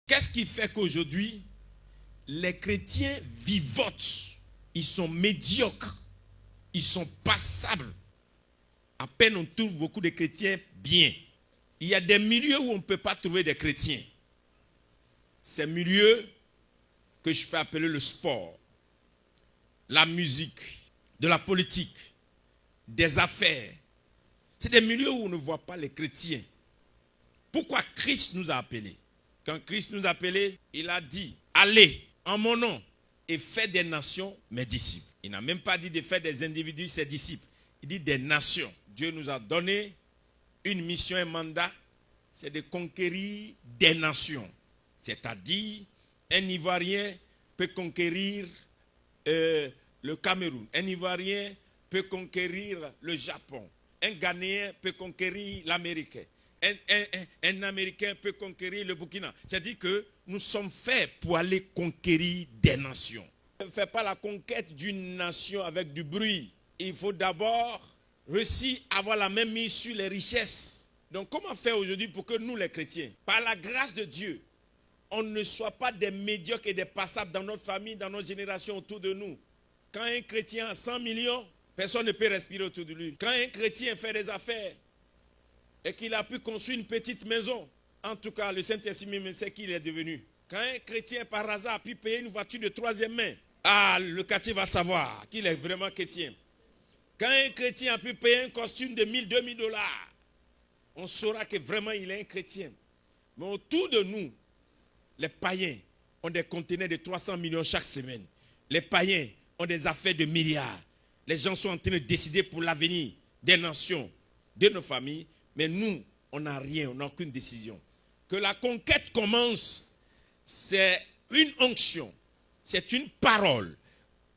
Qu'est-ce qui fait qu'aujourd'hui, les chrétiens vivotent, ils sont médiocres, ils sont passables. À peine on trouve beaucoup de chrétiens bien. Il y a des milieux où on ne peut pas trouver des chrétiens. Ces milieux que je peux appeler le sport, la musique, de la politique, des affaires. C'est des milieux où on ne voit pas les chrétiens. Pourquoi Christ nous a appelés? Quand Christ nous a appelés, il a dit, allez en mon nom et faites des nations mes disciples. Il n'a même pas dit de faire des individus ses disciples. Il dit des nations. Dieu nous a donné une mission, un mandat, c'est de conquérir des nations. C'est-à-dire, un Ivoirien peut conquérir le Cameroun. Un Ivoirien peut conquérir le Japon. Un Ghanéen peut conquérir l'Américain. Un Américain peut conquérir le Burkina. C'est-à-dire que nous sommes faits pour aller conquérir des nations. On ne fait pas la conquête d'une nation avec du bruit. Il faut d'abord réussir à avoir la même mise sur les richesses. Donc comment faire aujourd'hui pour que nous les chrétiens, par la grâce de Dieu, on ne soit pas des médiocres et des passables dans notre famille, dans notre génération autour de nous. Quand un chrétien a 100 millions, personne ne peut respirer autour de lui. Quand un chrétien fait des affaires et qu'il a pu construire une petite maison, en tout cas le Saint-Esprit sait qu'il est devenu. Quand un chrétien par hasard a pu payer une voiture de troisième main, le quartier va savoir qu'il est vraiment chrétien. Quand un chrétien a pu payer un costume de 1000, 2000 $, on saura que vraiment il est un chrétien. Mais autour de nous, les païens ont des conteneurs de 300 millions chaque semaine. Les païens ont des affaires de milliards. Les gens sont en train de décider pour l'avenir des nations, de nos familles. Mais nous, on n'a rien, on n'a aucune décision. Que la conquête commence, c'est une onction, c'est une parole,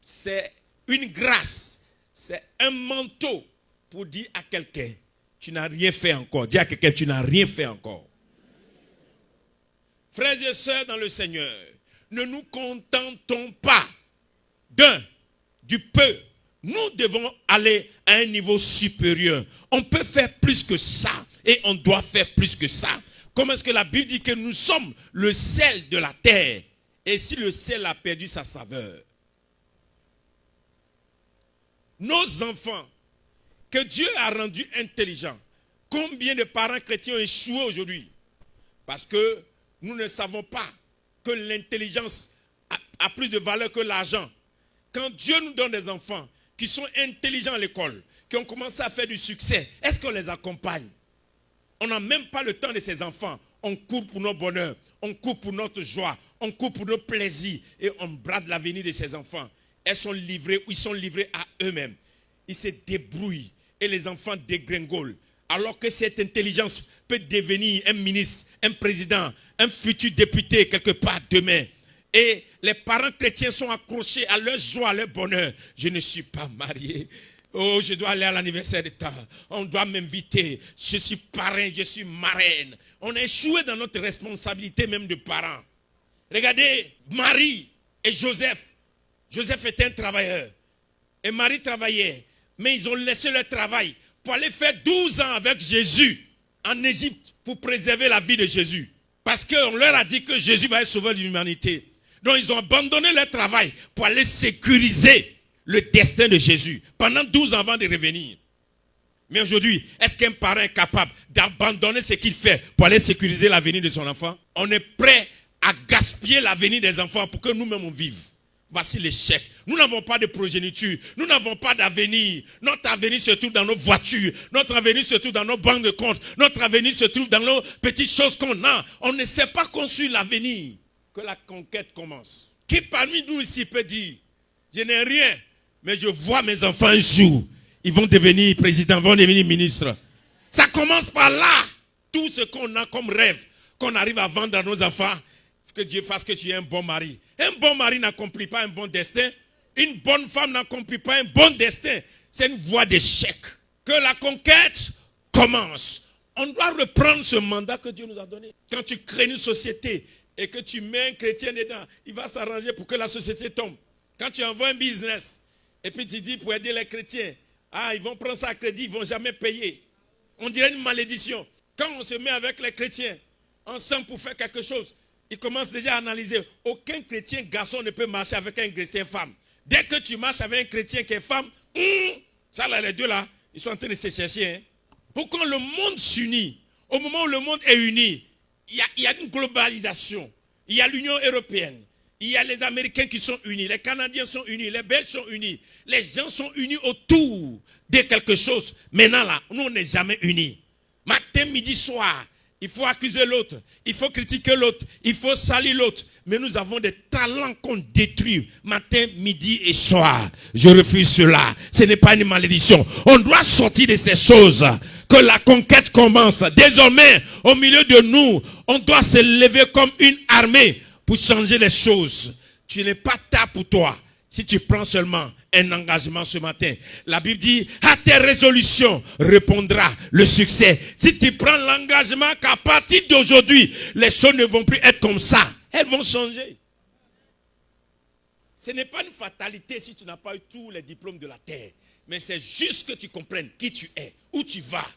c'est une grâce, c'est un manteau pour dire à quelqu'un, tu n'as rien fait encore. Dis à quelqu'un, tu n'as rien fait encore. Frères et sœurs dans le Seigneur, ne nous contentons pas du peu. Nous devons aller à un niveau supérieur. On peut faire plus que ça et on doit faire plus que ça. Comment est-ce que la Bible dit que nous sommes le sel de la terre? Et si le sel a perdu sa saveur? Nos enfants, que Dieu a rendus intelligents, combien de parents chrétiens ont échoué aujourd'hui? Parce que nous ne savons pas que l'intelligence a plus de valeur que l'argent. Quand Dieu nous donne des enfants qui sont intelligents à l'école, qui ont commencé à faire du succès, est-ce qu'on les accompagne? On n'a même pas le temps de ces enfants. On court pour notre bonheur, on court pour notre joie, on court pour notre plaisir et on brade l'avenir de ces enfants. Ils sont livrés à eux-mêmes. Ils se débrouillent et les enfants dégringolent. Alors que cette intelligence peut devenir un ministre, un président, un futur député quelque part demain. Et les parents chrétiens sont accrochés à leur joie, à leur bonheur. Je ne suis pas marié. Oh, je dois aller à l'anniversaire de temps. On doit m'inviter. Je suis parrain, je suis marraine. On a échoué dans notre responsabilité même de parents. Regardez, Marie et Joseph. Joseph était un travailleur. Et Marie travaillait. Mais ils ont laissé leur travail pour aller faire 12 ans avec Jésus en Égypte pour préserver la vie de Jésus. Parce qu'on leur a dit que Jésus va être sauveur de l'humanité. Donc ils ont abandonné leur travail pour aller sécuriser le destin de Jésus pendant 12 ans avant de revenir. Mais aujourd'hui, est-ce qu'un parent est capable d'abandonner ce qu'il fait pour aller sécuriser l'avenir de son enfant? On est prêt à gaspiller l'avenir des enfants pour que nous-mêmes on vive. Voici l'échec. Nous n'avons pas de progéniture. Nous n'avons pas d'avenir. Notre avenir se trouve dans nos voitures. Notre avenir se trouve dans nos banques de compte. Notre avenir se trouve dans nos petites choses qu'on a. On ne sait pas construire l'avenir. Que la conquête commence. Qui parmi nous ici peut dire, je n'ai rien, mais je vois mes enfants un jour. Ils vont devenir présidents, vont devenir ministres. Ça commence par là. Tout ce qu'on a comme rêve, qu'on arrive à vendre à nos enfants, que Dieu fasse que tu es un bon mari. Un bon mari n'accomplit pas un bon destin. Une bonne femme n'accomplit pas un bon destin. C'est une voie d'échec. Que la conquête commence. On doit reprendre ce mandat que Dieu nous a donné. Quand tu crées une société et que tu mets un chrétien dedans, il va s'arranger pour que la société tombe. Quand tu envoies un business et puis tu dis pour aider les chrétiens, ils vont prendre ça à crédit, ils ne vont jamais payer. On dirait une malédiction. Quand on se met avec les chrétiens ensemble pour faire quelque chose, il commence déjà à analyser. Aucun chrétien garçon ne peut marcher avec un chrétien femme. Dès que tu marches avec un chrétien qui est femme, ça là, les deux là, ils sont en train de se chercher. Hein. Pour que le monde s'unit, au moment où le monde est uni, il y a une globalisation. Il y a l'Union européenne. Il y a les Américains qui sont unis. Les Canadiens sont unis. Les Belges sont unis. Les gens sont unis autour de quelque chose. Maintenant là, nous on n'est jamais unis. Matin, midi, soir, il faut accuser l'autre. Il faut critiquer l'autre. Il faut salir l'autre. Mais nous avons des talents qu'on détruit matin, midi et soir. Je refuse cela. Ce n'est pas une malédiction. On doit sortir de ces choses. Que la conquête commence. Désormais, au milieu de nous, on doit se lever comme une armée pour changer les choses. Tu n'es pas tard pour toi si tu prends seulement un engagement ce matin. La Bible dit, à tes résolutions répondra le succès. Si tu prends l'engagement qu'à partir d'aujourd'hui, les choses ne vont plus être comme ça. Elles vont changer. Ce n'est pas une fatalité si tu n'as pas eu tous les diplômes de la terre. Mais c'est juste que tu comprennes qui tu es, où tu vas,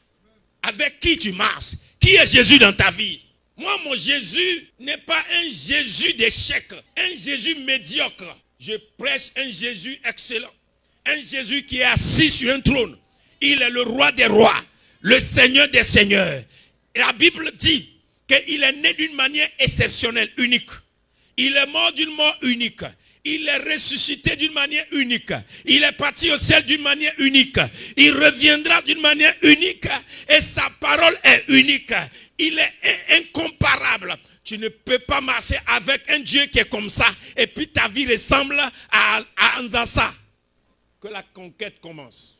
avec qui tu marches, qui est Jésus dans ta vie. Moi, mon Jésus n'est pas un Jésus d'échec, un Jésus médiocre. Je prêche un Jésus excellent, un Jésus qui est assis sur un trône. Il est le roi des rois, le Seigneur des seigneurs. Et la Bible dit qu'il est né d'une manière exceptionnelle, unique. Il est mort d'une mort unique. Il est ressuscité d'une manière unique. Il est parti au ciel d'une manière unique. Il reviendra d'une manière unique. Et sa parole est unique. Il est incomparable. Tu ne peux pas marcher avec un Dieu qui est comme ça. Et puis ta vie ressemble à Anzassa. Que la conquête commence.